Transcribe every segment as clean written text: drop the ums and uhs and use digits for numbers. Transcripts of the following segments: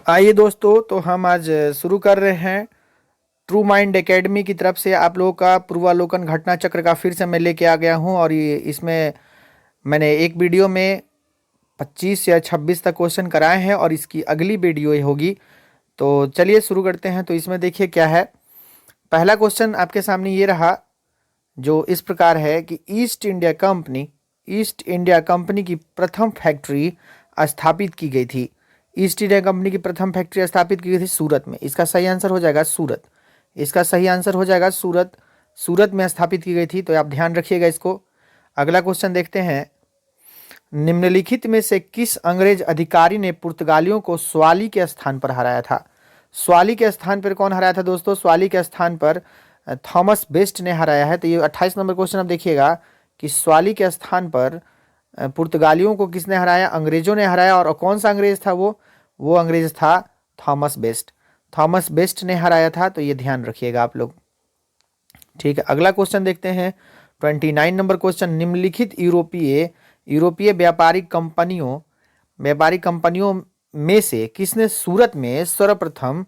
आइए दोस्तों, तो हम आज शुरू कर रहे हैं ट्रू माइंड एकेडमी की तरफ से आप लोगों का पूर्वावलोकन घटना चक्र का फिर से मैं लेके आ गया हूं। और ये इसमें मैंने एक वीडियो में 25 या 26 तक क्वेश्चन कराए हैं और इसकी अगली वीडियो ये होगी। तो चलिए शुरू करते हैं। तो इसमें देखिए क्या है। पहला क्वेश्चन आपके सामने ये रहा, जो इस प्रकार है कि ईस्ट इंडिया कंपनी की प्रथम फैक्ट्री स्थापित की गई थी। ईस्ट इंडिया कंपनी की प्रथम फैक्ट्री स्थापित की गई थी सूरत में। इसका सही आंसर हो जाएगा सूरत। इसका सही आंसर हो जाएगा सूरत। सूरत में स्थापित की गई थी, तो आप ध्यान रखिएगा इसको। अगला क्वेश्चन देखते हैं। निम्नलिखित में से किस अंग्रेज अधिकारी ने पुर्तगालियों को स्वाली के स्थान पर हराया था? स्वाली के स्थान पर कौन हराया था दोस्तों? स्वाली के स्थान पर थॉमस बेस्ट ने हराया है। तो ये 28 नंबर क्वेश्चन आप देखिएगा कि स्वाली के स्थान पर पुर्तगालियों को किसने हराया? अंग्रेजों ने हराया। और कौन सा अंग्रेज था वो अंग्रेज था थॉमस बेस्ट। थॉमस बेस्ट ने हराया था, तो ये ध्यान रखिएगा आप लोग। ठीक है, अगला क्वेश्चन देखते हैं। 29 नंबर क्वेश्चन। निम्नलिखित यूरोपीय व्यापारिक कंपनियों में से किसने सूरत में सर्वप्रथम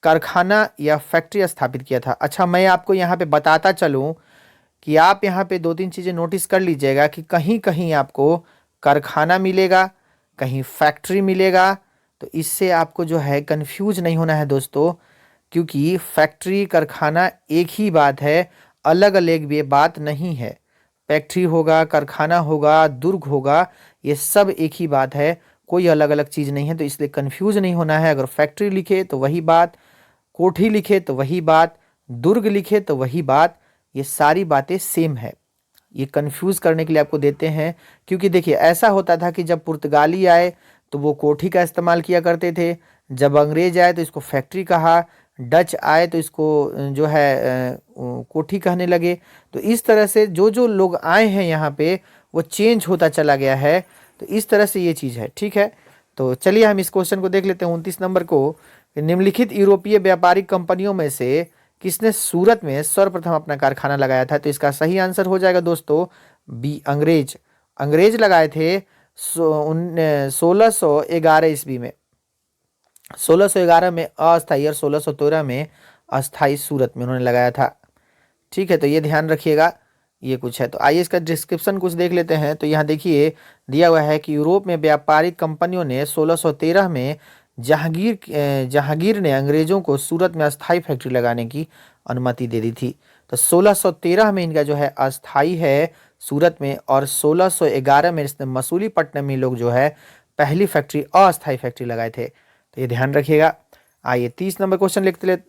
कारखाना या फैक्ट्री स्थापित किया था? अच्छा, मैं आपको यहाँ पे बताता चलूं कि आप यहाँ पे दो तीन चीजें नोटिस कर लीजिएगा कि कहीं कहीं आपको कारखाना मिलेगा, कहीं फैक्ट्री मिलेगा। तो इससे आपको जो है कंफ्यूज नहीं होना है दोस्तों, क्योंकि फैक्ट्री कारखाना एक ही बात है, अलग अलग ये बात नहीं है। फैक्ट्री होगा, कारखाना होगा, दुर्ग होगा, ये सब एक ही बात है, कोई अलग अलग चीज़ नहीं है। तो इसलिए कंफ्यूज नहीं होना है। अगर फैक्ट्री लिखे तो वही बात, कोठी लिखे तो वही बात, दुर्ग लिखे तो वही बात, ये सारी बातें सेम है। ये कंफ्यूज करने के लिए आपको देते हैं, क्योंकि देखिए ऐसा होता था कि जब पुर्तगाली आए तो वो कोठी का इस्तेमाल किया करते थे, जब अंग्रेज आए तो इसको फैक्ट्री कहा, डच आए तो इसको जो है कोठी कहने लगे। तो इस तरह से जो जो लोग आए हैं यहाँ पे वो चेंज होता चला गया है। तो इस तरह से ये चीज़ है। ठीक है, तो चलिए हम इस क्वेश्चन को देख लेते हैं। 29 नंबर को, निम्नलिखित यूरोपीय व्यापारिक कंपनियों में से किसने सूरत में सर्वप्रथम अपना कारखाना लगाया था? तो इसका सही आंसर हो जाएगा दोस्तों बी, अंग्रेज। अंग्रेज लगाए थे 1611 ईस्वी में। 1611 में अस्थाई और 1613 में अस्थाई सूरत में उन्होंने लगाया था। ठीक है, तो ये ध्यान रखिएगा। ये कुछ है, तो आइए इसका डिस्क्रिप्शन कुछ देख लेते हैं। तो यहाँ देखिए दिया हुआ है कि यूरोप में व्यापारिक कंपनियों ने 1613 में जहांगीर ने अंग्रेजों को सूरत में अस्थाई फैक्ट्री लगाने की अनुमति दे दी थी। तो 1613 में इनका जो है अस्थाई है सूरत में, और 1611 में इसने मसूलीपट्टनम में लोग जो है पहली फैक्ट्री अस्थाई फैक्ट्री लगाए थे। तो ये ध्यान रखिएगा। आइए 30 नंबर क्वेश्चन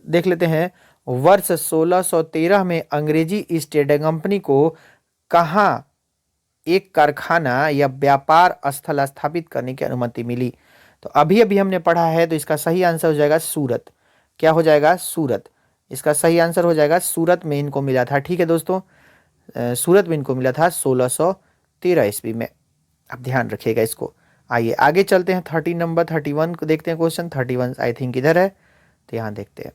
देख लेते हैं। वर्ष 1613 में अंग्रेजी ईस्ट इंडिया कंपनी को कहाँ एक कारखाना या व्यापार स्थल स्थापित करने की अनुमति मिली? तो अभी अभी हमने पढ़ा है, तो इसका सही आंसर हो जाएगा सूरत। क्या हो जाएगा? सूरत। इसका सही आंसर हो जाएगा सूरत में इनको मिला था। ठीक है दोस्तों, सूरत में इनको मिला था 1613 ईस्वी में। आप ध्यान रखिएगा इसको। आइए आगे चलते हैं। 31 को देखते हैं क्वेश्चन। 31 आई थिंक इधर है, तो यहाँ देखते हैं।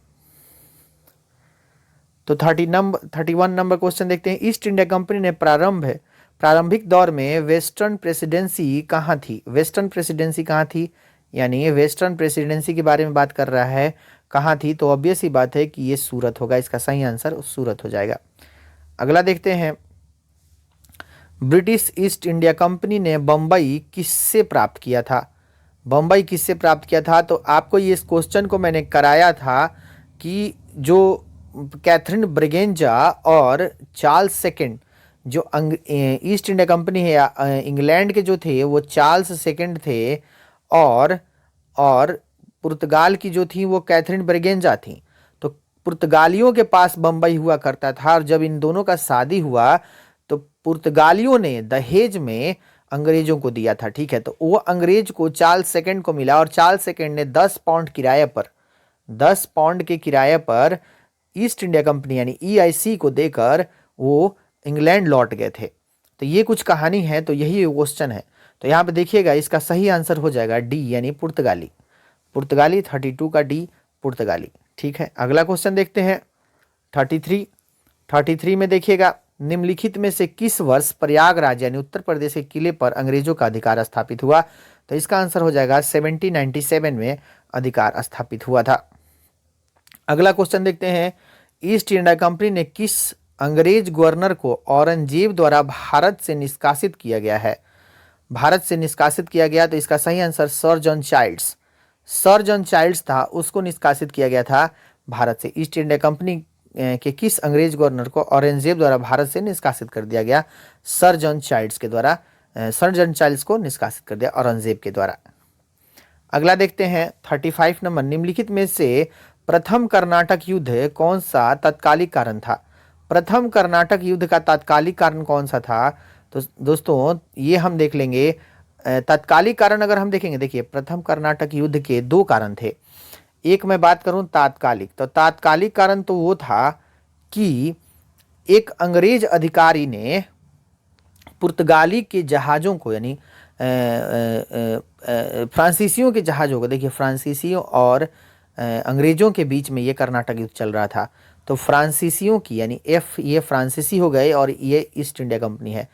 तो 31 नंबर क्वेश्चन देखते हैं। ईस्ट इंडिया कंपनी ने प्रारंभिक दौर में वेस्टर्न प्रेसिडेंसी कहाँ थी? वेस्टर्न प्रेसिडेंसी कहाँ थी, यानी वेस्टर्न प्रेसिडेंसी के बारे में बात कर रहा है, कहाँ थी? तो ऑब्वियस ही बात है कि ये सूरत होगा। इसका सही आंसर सूरत हो जाएगा। अगला देखते हैं। ब्रिटिश ईस्ट इंडिया कंपनी ने बम्बई किससे प्राप्त किया था? बम्बई किससे प्राप्त किया था? तो आपको ये इस क्वेश्चन को मैंने कराया था कि जो कैथरीन ब्रिगेंजा और चार्ल्स सेकंड, जो ईस्ट इंडिया कंपनी है या इंग्लैंड के जो थे वो चार्ल्स सेकंड थे, और पुर्तगाल की जो थी वो कैथरीन ब्रिगेंजा थी। तो पुर्तगालियों के पास बम्बई हुआ करता था, और जब इन दोनों का शादी हुआ तो पुर्तगालियों ने दहेज में अंग्रेजों को दिया था। ठीक है, तो वो अंग्रेज को चार्ल्स सेकंड को मिला, और चार्ल्स सेकंड ने 10 पाउंड के किराए पर ईस्ट इंडिया कंपनी यानी EIC को देकर वो इंग्लैंड लौट गए थे। तो ये कुछ कहानी है, तो यही क्वेश्चन है। तो यहाँ पे देखिएगा इसका सही आंसर हो जाएगा डी, यानी पुर्तगाली। 32 का डी, पुर्तगाली। ठीक है, अगला क्वेश्चन देखते हैं। 33 में देखिएगा निम्नलिखित में से किस वर्ष प्रयागराज यानी उत्तर प्रदेश के किले पर अंग्रेजों का अधिकार स्थापित हुआ? तो इसका आंसर हो जाएगा 1797 में अधिकार स्थापित हुआ था। अगला क्वेश्चन देखते हैं, ईस्ट इंडिया कंपनी ने किस अंग्रेज गवर्नर को औरंगजेब द्वारा भारत से निष्कासित किया गया है? भारत से निष्कासित किया गया, तो इसका सही answer sir John Childs, sir John Childs था, उसको निष्कासित किया गया था भारत से। ईस्ट इंडिया कंपनी के किस अंग्रेज गवर्नर को औरंगजेब द्वारा भारत से निष्कासित कर दिया गया? सर जॉन चाइल्ड्स के द्वारा, सर जॉन चाइल्ड्स को निष्कासित कर दिया औरंगजेब के द्वारा। अगला देखते हैं 35 नंबर, निम्नलिखित में से प्रथम कर्नाटक युद्ध कौन सा तत्कालिक कारण था? प्रथम कर्नाटक युद्ध का तात्कालिक कारण कौन सा था? तो दोस्तों ये हम देख लेंगे। तत्कालिक कारण अगर हम देखेंगे, देखिए प्रथम कर्नाटक युद्ध के दो कारण थे। एक मैं बात करूं तात्कालिक, तो तात्कालिक कारण तो वो था कि एक अंग्रेज अधिकारी ने पुर्तगाली के जहाज़ों को, यानी फ्रांसीसियों के जहाज़ों को, देखिए फ्रांसीसियों और अंग्रेज़ों के बीच में ये कर्नाटक युद्ध चल रहा था। तो फ्रांसीसियों की, यानी ये फ्रांसीसी हो गए और ये ईस्ट इंडिया कंपनी है,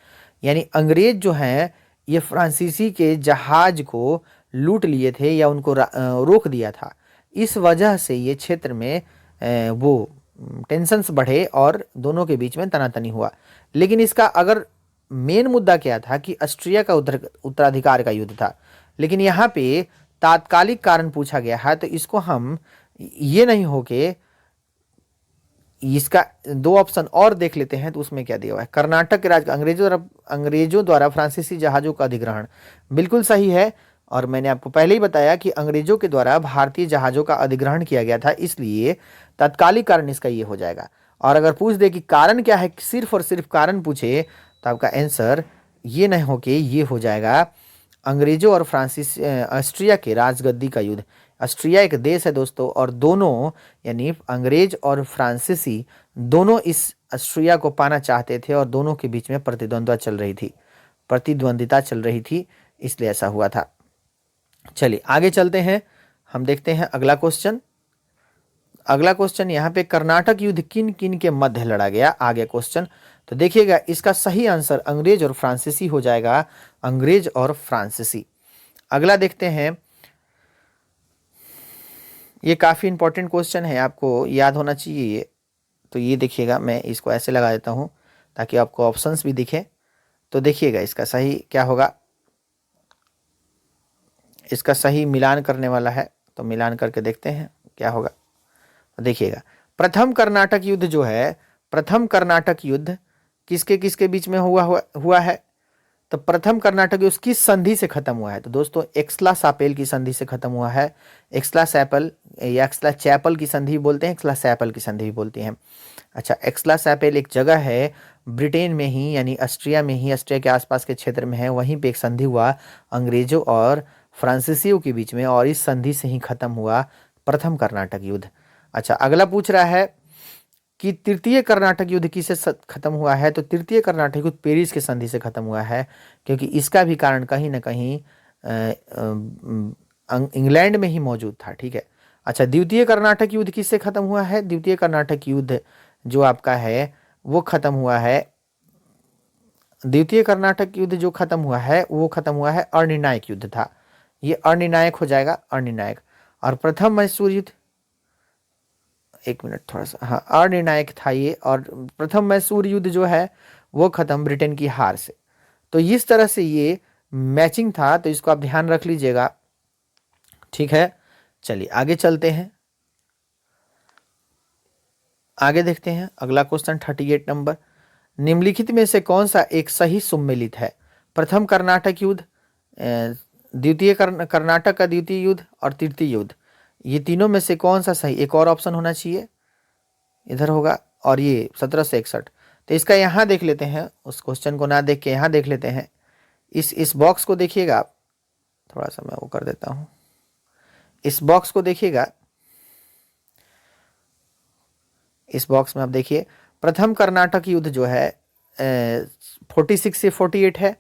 यानी अंग्रेज जो हैं ये फ्रांसीसी के जहाज को लूट लिए थे या उनको रोक दिया था। इस वजह से ये क्षेत्र में वो टेंशन्स बढ़े और दोनों के बीच में तनातनी हुआ। लेकिन इसका अगर मेन मुद्दा क्या था कि ऑस्ट्रिया का उत्तराधिकार का युद्ध था, लेकिन यहाँ पे तात्कालिक कारण पूछा गया है, तो इसको हम ये नहीं हो के इसका दो ऑप्शन और देख लेते हैं। तो उसमें क्या दिया हुआ है, कर्नाटक के राज अंग्रेजों द्वारा फ्रांसीसी जहाजों का अधिग्रहण, बिल्कुल सही है। और मैंने आपको पहले ही बताया कि अंग्रेजों के द्वारा भारतीय जहाजों का अधिग्रहण किया गया था, इसलिए तात्कालिक कारण इसका ये हो जाएगा। और अगर पूछ दे कि कारण क्या है, सिर्फ और सिर्फ कारण पूछे, तो आपका आंसर ये नहीं हो के ये हो जाएगा, अंग्रेजों और फ्रांसीस ऑस्ट्रिया के राजगद्दी का युद्ध। ऑस्ट्रिया एक देश है दोस्तों, और दोनों यानी अंग्रेज और फ्रांसीसी दोनों इस ऑस्ट्रिया को पाना चाहते थे और दोनों के बीच में प्रतिद्वंदिता चल रही थी, इसलिए ऐसा हुआ था। चलिए आगे चलते हैं, हम देखते हैं अगला क्वेश्चन। अगला क्वेश्चन यहाँ पे, कर्नाटक युद्ध किन किन के मध्य लड़ा गया? आगे क्वेश्चन तो देखिएगा, इसका सही आंसर अंग्रेज और फ्रांसीसी हो जाएगा, अंग्रेज और फ्रांसीसी। अगला देखते हैं, ये काफ़ी इंपॉर्टेंट क्वेश्चन है, आपको याद होना चाहिए ये। तो ये देखिएगा, मैं इसको ऐसे लगा देता हूँ ताकि आपको ऑप्शंस भी दिखे। तो देखिएगा इसका सही क्या होगा, इसका सही मिलान करने वाला है, तो मिलान करके देखते हैं क्या होगा। तो देखिएगा, प्रथम कर्नाटक युद्ध जो है, प्रथम कर्नाटक युद्ध किसके किसके बीच में हुआ है? तो प्रथम कर्नाटक युद्ध किस संधि से खत्म हुआ है? तो दोस्तों एक्सला सापेल की संधि से खत्म हुआ है। एक्सला सैपल या एक्सला चैपल की संधि बोलते हैं, एक्सला सैपल की संधि भी बोलते हैं। अच्छा, एक्सला सैपेल एक जगह है ब्रिटेन में ही, यानी ऑस्ट्रिया में ही, ऑस्ट्रिया के आसपास के क्षेत्र में है, वहीं पे एक संधि हुआ अंग्रेजों और फ्रांसीसियों के बीच में, और इस संधि से ही खत्म हुआ प्रथम कर्नाटक युद्ध। अच्छा, अगला पूछ रहा है कि तृतीय कर्नाटक युद्ध किससे खत्म हुआ है? तो तृतीय कर्नाटक युद्ध पेरिस के संधि से खत्म हुआ है, क्योंकि इसका भी कारण कहीं ना कहीं इंग्लैंड में ही मौजूद था। ठीक है। अच्छा, द्वितीय कर्नाटक युद्ध किससे खत्म हुआ है? द्वितीय कर्नाटक युद्ध जो आपका है वो खत्म हुआ है, द्वितीय कर्नाटक युद्ध जो खत्म हुआ है वो खत्म हुआ है अनिर्णायक युद्ध था, ये अनिर्णायक हो जाएगा, अनिर्णायक। और प्रथम मैसूर युद्ध, एक मिनट थोड़ा सा, हाँ अनिर्णायक था ये, और प्रथम मैसूर युद्ध जो है वो खत्म ब्रिटेन की हार से। तो इस तरह से ये मैचिंग था, तो इसको आप ध्यान रख लीजिएगा। ठीक है, चलिए आगे चलते हैं, आगे देखते हैं अगला क्वेश्चन 38 नंबर, निम्नलिखित में से कौन सा एक सही सुमेलित है? प्रथम कर्नाटक युद्ध, द्वितीय कर्नाटक का द्वितीय युद्ध और तृतीय युद्ध, ये तीनों में से कौन सा सही? एक और ऑप्शन होना चाहिए, इधर होगा, और ये 1761। तो इसका यहाँ देख लेते हैं, उस क्वेश्चन को ना देख के यहाँ देख लेते हैं। इस बॉक्स को देखिएगा आप, थोड़ा सा मैं वो कर देता हूँ, इस बॉक्स को देखिएगा, इस बॉक्स में आप देखिए, प्रथम कर्नाटक युद्ध जो है 46 से 48 है,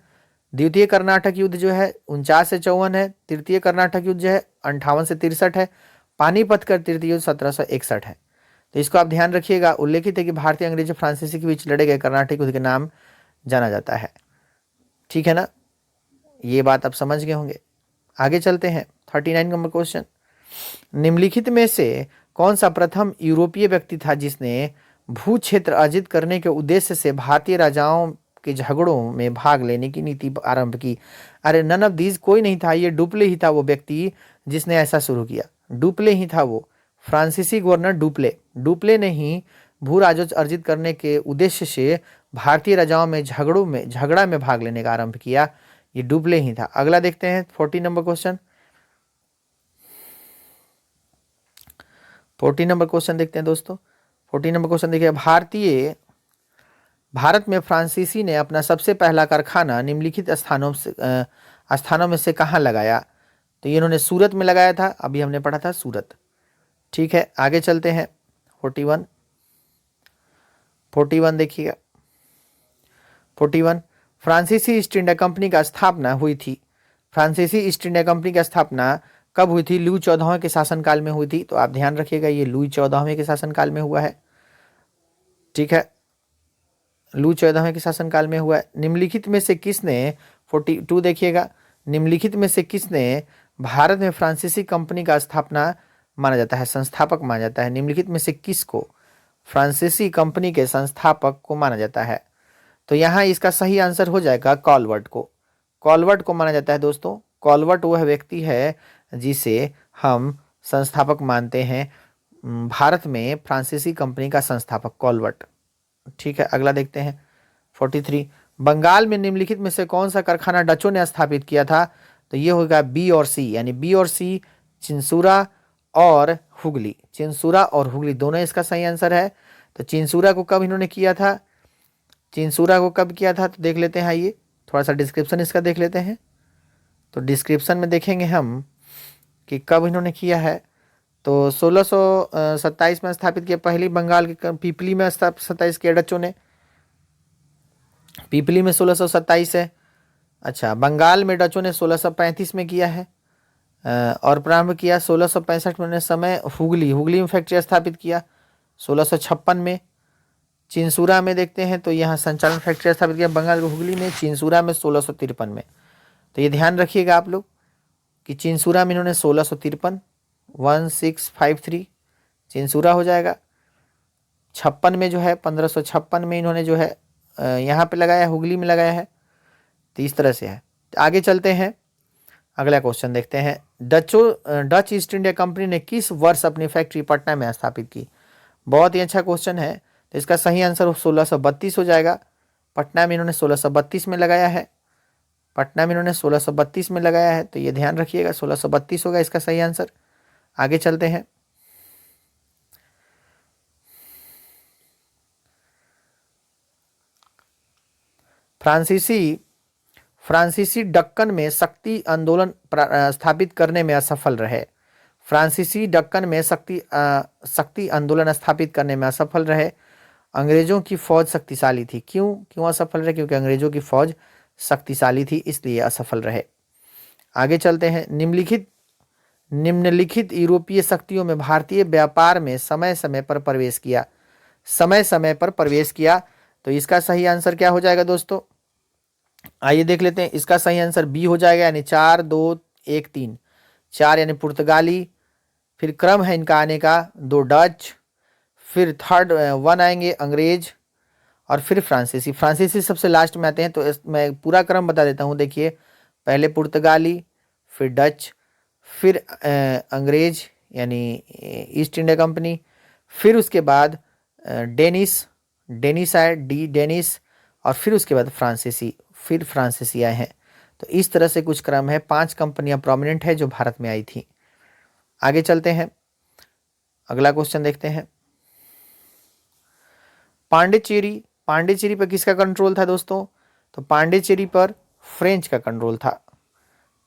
द्वितीय कर्नाटक युद्ध जो है 49 से 54 है, तृतीय कर्नाटक युद्ध जो है 58 से 63 है, पानीपत का तृतीय युद्ध 1761 है। तो इसको आप ध्यान रखिएगा। उल्लेखित है कि भारतीय, अंग्रेज और फ्रांसीसी के बीच लड़े गए कर्नाटक युद्ध के नाम जाना जाता है। ठीक है ना, ये बात आप समझ गए होंगे। आगे चलते हैं 39 नंबर क्वेश्चन। निम्नलिखित में से कौन सा प्रथम यूरोपीय व्यक्ति था जिसने भू क्षेत्र अर्जित करने के उद्देश्य से भारतीय राजाओं के झगड़ों में भाग लेने की नीति आरंभ की? अरे नन ऑफ दीज, कोई नहीं था, ये डुप्ले ही था वो व्यक्ति जिसने ऐसा शुरू किया। डुप्ले ही था वो, फ्रांसीसी गवर्नर डुप्ले। डुप्ले ने ही भू राजस्व अर्जित करने के उद्देश्य से भारतीय राजाओं में झगड़ा में भाग लेने का आरंभ किया। ये डुप्ले ही था। अगला देखते हैं 40 नंबर क्वेश्चन। 40 नंबर क्वेश्चन देखते हैं दोस्तों। 40 नंबर क्वेश्चन देखिए, भारत में फ्रांसीसी ने अपना सबसे पहला कारखाना निम्नलिखित स्थानों में से कहाँ लगाया? तो ये इन्होंने सूरत में लगाया था, अभी हमने पढ़ा था सूरत। ठीक है, आगे चलते हैं 41 देखिएगा। 41, फ्रांसीसी ईस्ट इंडिया कंपनी का स्थापना हुई थी। फ्रांसीसी ईस्ट इंडिया कंपनी की स्थापना कब हुई थी? लुई 14वें के शासनकाल में हुई थी। तो आप ध्यान रखिएगा, ये लुई 14वें के शासनकाल में हुआ है। ठीक है, लुई 14वें के शासनकाल में हुआ है। निम्नलिखित में से किसने, 42 देखिएगा, निम्नलिखित में से किसने भारत में फ्रांसीसी कंपनी का स्थापना माना जाता है, संस्थापक माना जाता है? निम्नलिखित में से किसको फ्रांसीसी कंपनी के संस्थापक को माना जाता है? तो यहाँ इसका सही आंसर हो जाएगा कॉलवर्ट को। कॉलवर्ट को माना जाता है दोस्तों। कॉलवर्ट वह व्यक्ति है जिसे हम संस्थापक मानते हैं, भारत में फ्रांसीसी कंपनी का संस्थापक कॉलवर्ट। ठीक है, अगला देखते हैं 43, बंगाल में निम्नलिखित में से कौन सा कारखाना डचों ने स्थापित किया था? तो ये होगा बी और सी, यानी बी और सी, चिंसूरा और हुगली। चिंसूरा और हुगली दोनों इसका सही आंसर है। तो चिंसूरा को कब इन्होंने किया था? चिंसूरा को कब किया था? तो देख लेते हैं, आइए थोड़ा सा डिस्क्रिप्शन इसका देख लेते हैं। तो डिस्क्रिप्शन में देखेंगे हम कि कब इन्होंने किया है। तो 1627 में स्थापित किया। पहली बंगाल के पीपली में 27 किया डचों ने, पीपली में 1627 है। अच्छा, बंगाल में डचों ने 1635 में किया है और प्रारंभ किया 1665 में समय हुगली में फैक्ट्री स्थापित किया 1656 में। चिंसूरा में देखते हैं तो यहाँ संचालन फैक्ट्री स्थापित किया बंगाल के हुगली में, चिंसूरा में 1653 में। तो ये ध्यान रखिएगा आप लोग कि चिंसूरा में इन्होंने 1653, 1653 चिंसूरा हो जाएगा। 56 में जो है 1556 में इन्होंने जो है यहाँ पे लगाया, हुगली में लगाया है। तो इस तरह से है। आगे चलते हैं, अगला क्वेश्चन देखते हैं। डच ईस्ट इंडिया कंपनी ने किस वर्ष अपनी फैक्ट्री पटना में स्थापित की? बहुत ही अच्छा क्वेश्चन है। तो इसका सही आंसर 1632 हो जाएगा। पटना में इन्होंने 1632 में लगाया है। पटना में इन्होंने 1632 में लगाया है। तो ये ध्यान रखिएगा 1632 होगा इसका सही आंसर। आगे चलते हैं, फ्रांसीसी दक्कन में शक्ति आंदोलन स्थापित करने में असफल रहे। फ्रांसीसी दक्कन में शक्ति आंदोलन स्थापित करने में असफल रहे। अंग्रेजों की फौज शक्तिशाली थी। क्यों असफल रहे? क्योंकि अंग्रेजों की फौज शक्तिशाली थी, इसलिए असफल रहे। आगे चलते हैं, निम्नलिखित यूरोपीय शक्तियों में भारतीय व्यापार में समय समय पर प्रवेश किया। तो इसका सही आंसर क्या हो जाएगा दोस्तों? आइए देख लेते हैं। इसका सही आंसर बी हो जाएगा, यानी 4 2 1 3। 4 यानी पुर्तगाली, फिर क्रम है इनका आने का, 2 डच, फिर थर्ड 1 आएंगे अंग्रेज, और फिर फ्रांसीसी सबसे लास्ट में आते हैं। तो मैं पूरा क्रम बता देता हूँ। देखिए, पहले पुर्तगाली, फिर डच, फिर अंग्रेज यानी ईस्ट इंडिया कंपनी, फिर उसके बाद डेनिस आए, डेनिस, और फिर उसके बाद फ्रांसीसी आए हैं। तो इस तरह से कुछ क्रम है। 5 कंपनियां प्रोमिनेंट है जो भारत में आई थी। आगे चलते हैं, अगला क्वेश्चन देखते हैं। पांडिचेरी पर किसका कंट्रोल था दोस्तों? तो पांडिचेरी पर फ्रेंच का कंट्रोल था।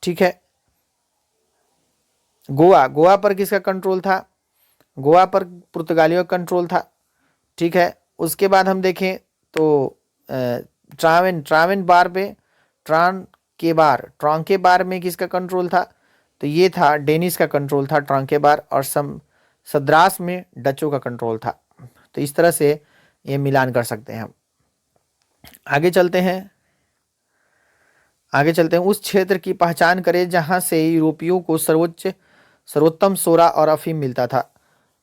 ठीक है, गोवा पर किसका कंट्रोल था? गोवा पर पुर्तगालियों का कंट्रोल था। ठीक है, उसके बाद हम देखें तो ट्रांकेबार में किसका कंट्रोल था? तो ये था डेनिस का कंट्रोल था ट्रांकेबार, और सद्रास में डचों का कंट्रोल था। तो इस तरह से ये मिलान कर सकते हैं हम। आगे चलते हैं, उस क्षेत्र की पहचान करें जहां से यूरोपियों को सर्वोत्तम सोरा और अफीम मिलता था।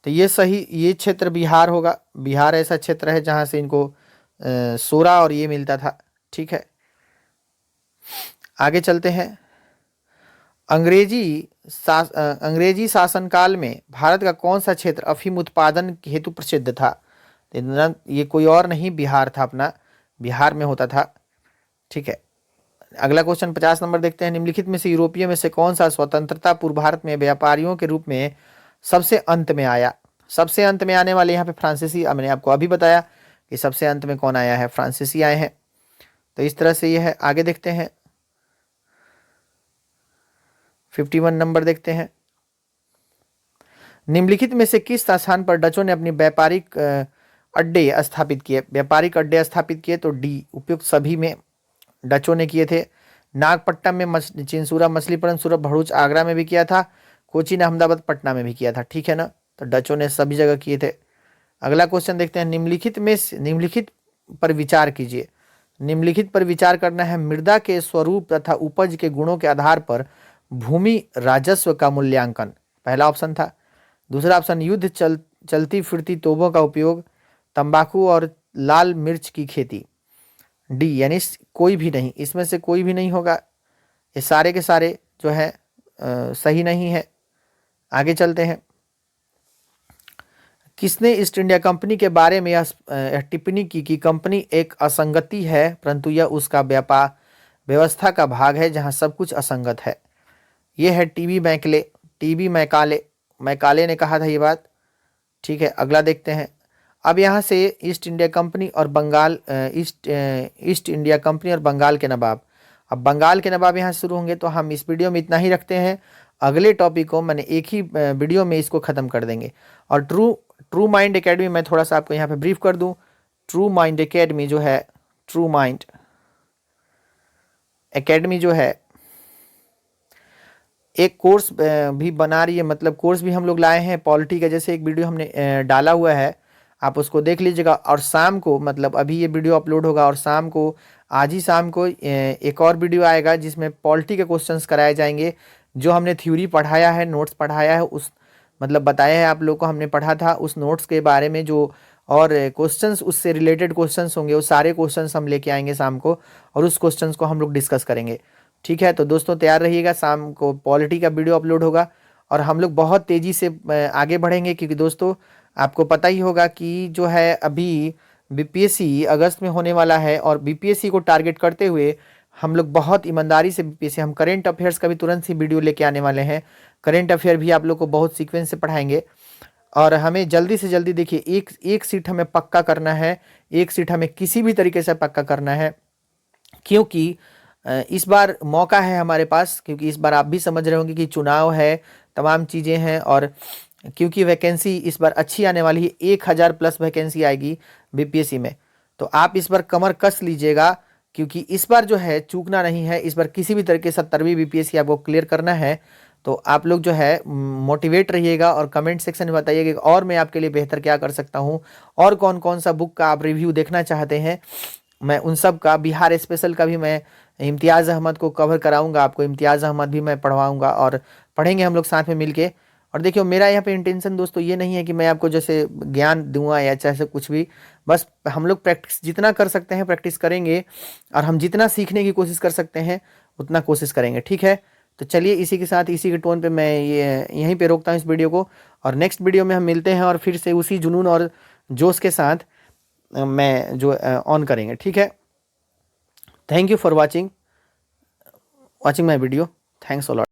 तो ये क्षेत्र बिहार होगा। बिहार ऐसा क्षेत्र है जहां से इनको सोरा और ये मिलता था। ठीक है, आगे चलते हैं। अंग्रेजी शासनकाल में भारत का कौन सा क्षेत्र अफीम उत्पादन हेतु प्रसिद्ध था? तो ये कोई और नहीं, बिहार था अपना, बिहार में होता था। ठीक है, अगला क्वेश्चन 50 नंबर देखते हैं। निम्नलिखित में से यूरोपियों में से कौन सा स्वतंत्रता पूर्व भारत में व्यापारियों के रूप में सबसे अंत में आया? सबसे अंत में आने वाले यहाँ पे फ्रांसीसी, मैंने आपको अभी बताया कि सबसे अंत में कौन आया है, फ्रांसीसी आए हैं। तो इस तरह से ये है। आगे देखते हैं, 51 नंबर देखते हैं। निम्नलिखित में से किस स्थान पर डचों ने अपनी व्यापारिक अड्डे स्थापित किए? व्यापारिक अड्डे स्थापित किए तो डी, उपयुक्त सभी में डचों ने किए थे। नागपट्टनम में, चिंसूरा, मछलीपट्टनम, सूरत, भरूच, आगरा में भी किया था। कोचीन, अहमदाबाद, पटना में भी किया था। ठीक है ना, तो डचों ने सभी जगह किए थे। अगला क्वेश्चन देखते हैं। निम्नलिखित पर विचार कीजिए। निम्नलिखित पर विचार करना है। मृदा के स्वरूप तथा उपज के गुणों के आधार पर भूमि राजस्व का मूल्यांकन, पहला ऑप्शन था। दूसरा ऑप्शन, युद्ध चलती फिरती तोपों का उपयोग, तंबाकू और लाल मिर्च की खेती। डी, यानी कोई भी नहीं, इसमें से कोई भी नहीं होगा। ये सारे के सारे जो है सही नहीं है। आगे चलते हैं। किसने ईस्ट इंडिया कंपनी के बारे में यह टिप्पणी की कि कंपनी एक असंगति है, परंतु यह उसका व्यापार व्यवस्था का भाग है जहां सब कुछ असंगत है? यह है टीबी मैकाले ने कहा था ये बात। ठीक है, अगला देखते हैं। अब यहाँ से ईस्ट इंडिया कंपनी और बंगाल, ईस्ट इंडिया कंपनी और बंगाल के नवाब। अब बंगाल के नवाब यहाँ से शुरू होंगे, तो हम इस वीडियो में इतना ही रखते हैं। अगले टॉपिक को मैंने एक ही वीडियो में इसको ख़त्म कर देंगे। और ट्रू माइंड एकेडमी, मैं थोड़ा सा आपको यहाँ पे ब्रीफ कर दूँ। ट्रू माइंड एकेडमी जो है, ट्रू माइंड एकेडमी जो है, एक कोर्स भी बना रही है, मतलब कोर्स भी हम लोग लाए हैं पॉलिटी का। जैसे एक वीडियो हमने डाला हुआ है, आप उसको देख लीजिएगा। और शाम को, मतलब अभी ये वीडियो अपलोड होगा और शाम को, आज ही शाम को एक और वीडियो आएगा जिसमें पॉलिटी के क्वेश्चंस कराए जाएंगे। जो हमने थ्योरी पढ़ाया है, नोट्स पढ़ाया है, उस मतलब बताया है आप लोग को, हमने पढ़ा था उस नोट्स के बारे में जो और क्वेश्चंस उससे रिलेटेड क्वेश्चंस होंगे, वो सारे क्वेश्चंस हम लेके आएंगे शाम को और उस क्वेश्चंस को हम लोग डिस्कस करेंगे। ठीक है, तो दोस्तों तैयार रहिएगा, शाम को पॉलिटी का वीडियो अपलोड होगा और हम लोग बहुत तेज़ी से आगे बढ़ेंगे। क्योंकि दोस्तों आपको पता ही होगा कि जो है अभी बीपीएससी अगस्त में होने वाला है और बीपीएससी को टारगेट करते हुए हम लोग बहुत ईमानदारी से बीपीएससी, हम करंट अफेयर्स का भी तुरंत ही वीडियो लेके आने वाले हैं। करंट अफेयर भी आप लोग को बहुत सीक्वेंस से पढ़ाएंगे और हमें जल्दी से जल्दी, देखिए, एक सीट हमें पक्का करना है, एक सीट हमें किसी भी तरीके से पक्का करना है। क्योंकि इस बार मौका है हमारे पास, क्योंकि इस बार आप भी समझ रहे होंगे कि चुनाव है, तमाम चीज़ें हैं और क्योंकि वैकेंसी इस बार अच्छी आने वाली है, 1000 प्लस वैकेंसी आएगी बीपीएससी में। तो आप इस बार कमर कस लीजिएगा, क्योंकि इस बार जो है चूकना नहीं है। इस बार किसी भी तरीके से 70वीं बीपीएससी आपको क्लियर करना है। तो आप लोग जो है मोटिवेट रहिएगा और कमेंट सेक्शन में बताइएगा और मैं आपके लिए बेहतर क्या कर सकता हूँ और कौन कौन सा बुक का आप रिव्यू देखना चाहते हैं। मैं उन सब का, बिहार स्पेशल का भी मैं इम्तियाज़ अहमद को कवर कराऊंगा, आपको इम्तियाज़ अहमद भी मैं पढ़वाऊंगा और पढ़ेंगे हम लोग साथ में मिलके। और देखियो, मेरा यहाँ पे इंटेंशन दोस्तों ये नहीं है कि मैं आपको जैसे ज्ञान दूंगा या चाहे कुछ भी, बस हम लोग प्रैक्टिस जितना कर सकते हैं प्रैक्टिस करेंगे और हम जितना सीखने की कोशिश कर सकते हैं उतना कोशिश करेंगे। ठीक है, तो चलिए इसी के साथ, इसी के टोन पे मैं ये यहीं पे रोकता हूँ इस वीडियो को और नेक्स्ट वीडियो में हम मिलते हैं और फिर से उसी जुनून और जोश के साथ मैं जो ऑन करेंगे। ठीक है, thank you for watching my video, thanks a lot.